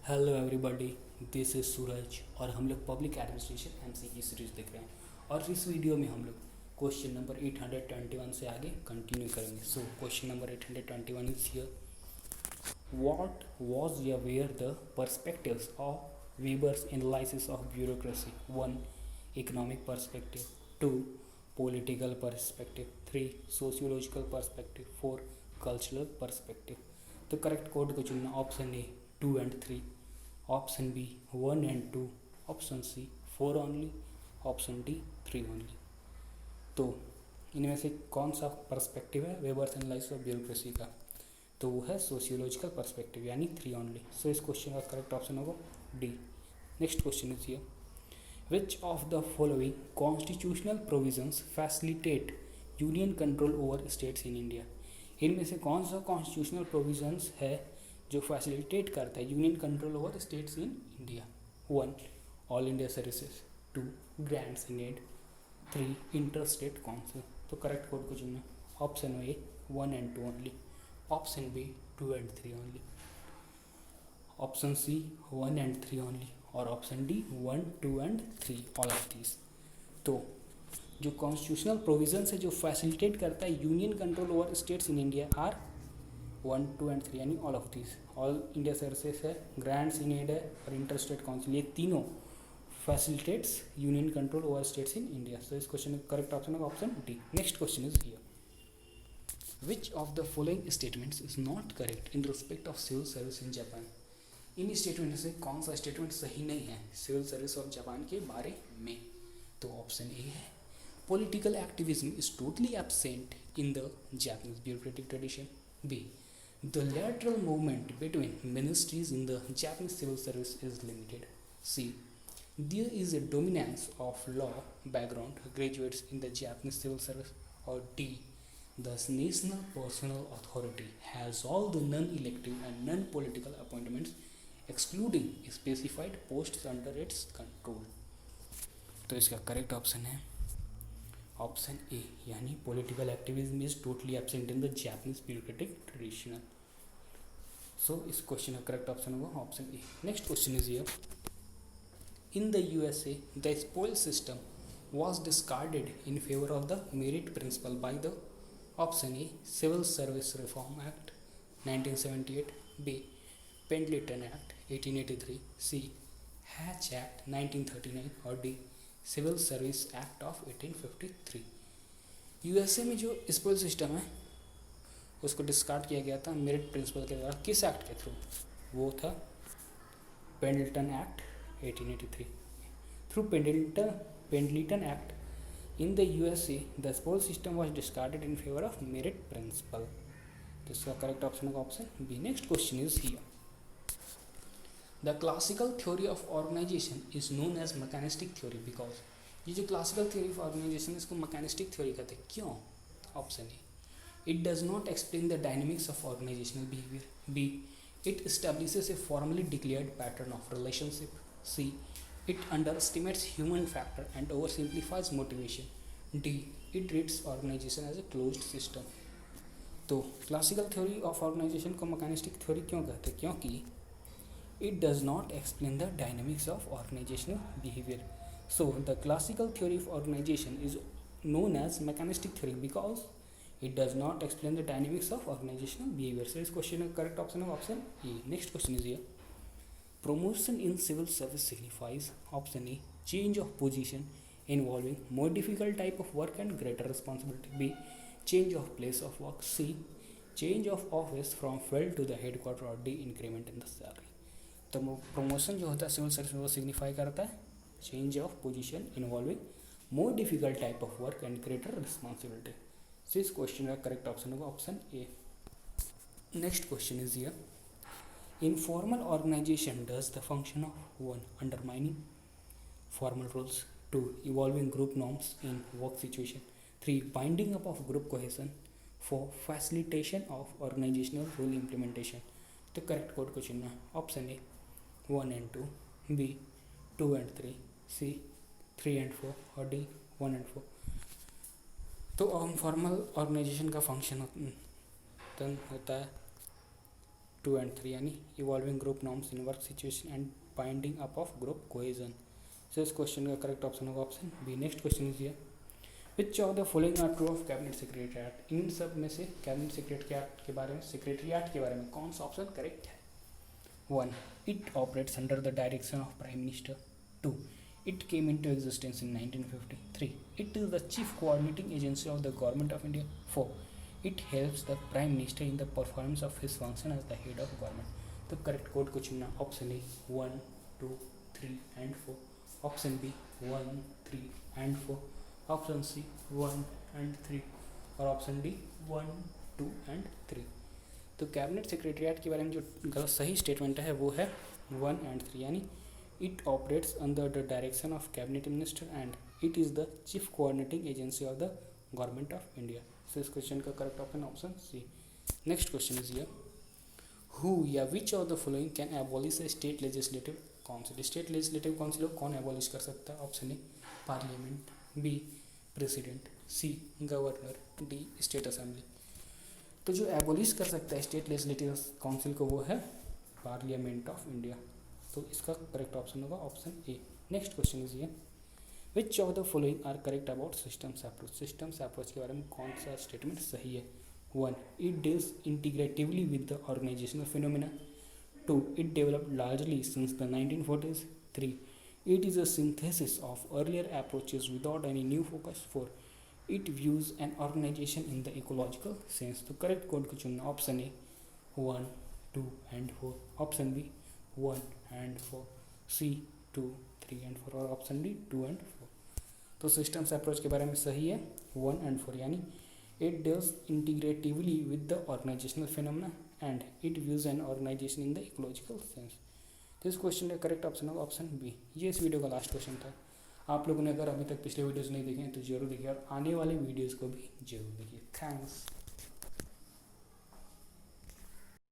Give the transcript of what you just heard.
Hello everybody, this is सूरज और हम लोग पब्लिक एडमिनिस्ट्रेशन एमसी की सीरीज देख रहे हैं और इस वीडियो में हम लोग क्वेश्चन नंबर 821 से आगे कंटिन्यू करेंगे। So question number 821 is here, what was या where the perspectives of Weber's analysis of bureaucracy. 1 economic perspective, 2 political perspective, 3 sociological perspective, 4 cultural perspective. तो करेक्ट कोड को चुनना option A 2 and 3, option B 1 and 2, option C 4 only, option D 3 only. तो इनमें से कौन सा perspective है Weber's analysis of bureaucracy का? तो वो है सोशियोलॉजिकल पर्सपेक्टिव यानी 3 ओनली। सो इस क्वेश्चन का करेक्ट ऑप्शन होगा D. Next question is here, which of the following constitutional provisions facilitate union control over states in India. इनमें से कौन सा कॉन्स्टिट्यूशनल प्रोविजंस है जो फैसिलिटेट करता है union control over states in India? 1 All India Services, 2 grants in aid, 3 inter state council. तो correct code को चुनना option A 1 and 2 only, option B 2 and 3 only, option C 1 and 3 only और option D 1, 2 and 3 all of these. तो जो constitutional provisions है जो facilitate करता है union control over states in India are 1, 2 and 3 यानी all of this. All India Services है, grants in aid है और इंटर स्टेट काउंसिल, ये तीनों facilitates union control over states in India. So इस क्वेश्चन का करेक्ट ऑप्शन है option D. Next question is here, which of the following statements is not correct in respect of civil service in Japan. इन statement से कौन सा statement सही नहीं है सिविल सर्विस ऑफ जापान के बारे में? तो ऑप्शन ए है, political activism is totally absent in the Japanese bureaucratic tradition. B, the lateral movement between ministries in the Japanese civil service is limited. C, there is a dominance of law background graduates in the Japanese civil service. Or D, the National Personnel Authority has all the non-elective and non-political appointments excluding specified posts under its control. तो इसका correct option है option A यानी political activism is totally absent in the Japanese bureaucratic traditional. So इस question का correct option होगा option A. Next question is here, in the USA the spoil system was discarded in favour of the merit principle by the option A Civil Service Reform Act 1978, B Pendleton Act 1883, C Hatch Act 1939 और D Civil Service Act of 1853। USA में जो spoil system है उसको discard किया गया था merit principal के द्वारा, किस एक्ट के थ्रू? वो था Pendleton Act 1883। Through Pendleton Act in the USA the spoil system was discarded in favour of merit principle. तो इसका करेक्ट ऑप्शन होगा option B. Next question is here, the classical theory of organisation is known as mechanistic theory because. ये जो classical theory of organisation इसको mechanistic theory कहते हैं, क्यों? Option A, it does not explain the dynamics of organizational behavior. B, it establishes a formally declared pattern of relationship. C, it underestimates human factor and oversimplifies motivation. D, it treats organization as a closed system. तो classical theory of organisation को mechanistic theory क्यों कहते हैं? क्योंकि it does not explain the dynamics of organizational behavior. So the classical theory of organization is known as mechanistic theory because it does not explain the dynamics of organizational behavior. So this question is correct option of option E. Next question is here, promotion in civil service signifies option A change of position involving more difficult type of work and greater responsibility. B, change of place of work. C, change of office from field to the headquarter. और D, increment in the salary. तो promotion जो होता है civil service में वो signify करता है change of position involving more difficult type of work and greater responsibility. So इस क्वेश्चन का करेक्ट ऑप्शन होगा option A. Next question is here, informal organisation does the function of 1 undermining formal rules, 2 evolving group norms in work situation, 3 binding up of group cohesion, 4 facilitation of organisational rule implementation. तो correct code को चुनना option A 1 and 2, B 2 and 3, C 3 and 4 और D 1 and 4। तो formal organisation का function होता है 2 and 3 यानी evolving group norms in work situation and binding up of group cohesion. So इस क्वेश्चन का करेक्ट ऑप्शन होगा option B. Next question is here, which of the following are true of cabinet secretariat. इन सब में से cabinet secretariat के बारे में कौन सा ऑप्शन करेक्ट है? 1. It operates under the direction of Prime Minister. 2. It came into existence in 1953. It is the chief coordinating agency of the Government of India. 4. It helps the Prime Minister in the performance of his function as the head of government. तो correct code को चुनना option A 1, 2, 3 and 4, option B 1, 3 and 4, option C 1 and 3 और option D 1, 2 and 3। तो cabinet secretariat के बारे में जो गलत सही स्टेटमेंट है वो है 1 and 3 यानी it operates under the direction of cabinet minister and it is the chief coordinating agency of the government of India. So इस क्वेश्चन का correct option option C. Next question is here, who या which of the following can abolish state legislative council. State legislative council को कौन abolish कर सकता है? Option A parliament, B president, C governor, D state assembly. तो जो abolish कर सकता है स्टेट लेजिस्लेटिव काउंसिल को वो है पार्लियामेंट ऑफ इंडिया। तो इसका करेक्ट ऑप्शन होगा option A. Next question is ये, which of the following are correct about systems approach. Systems approach के बारे में कौन सा स्टेटमेंट सही है? 1. It deals integratively with the organisational phenomena. 2. It developed largely since the 1940s। 3. It is a synthesis of earlier approaches without any new focus. 4. It views an organisation in the ecological sense. तो correct code को चुनना option A 1, 2 and 4, option B 1 and 4, C 2, 3 and 4 और option D 2 and 4। तो systems approach के बारे में सही है 1 and 4 यानी it deals integratively with the organisational phenomena and it views an organisation in the ecological sense. तो इस क्वेश्चन का करेक्ट ऑप्शन होगा ऑप्शन बी। ये इस वीडियो का लास्ट क्वेश्चन था। आप लोगों ने अगर अभी तक पिछले वीडियोज़ नहीं देखे हैं तो जरूर देखिए और आने वाले वीडियोज़ को भी जरूर देखिए। थैंक्स।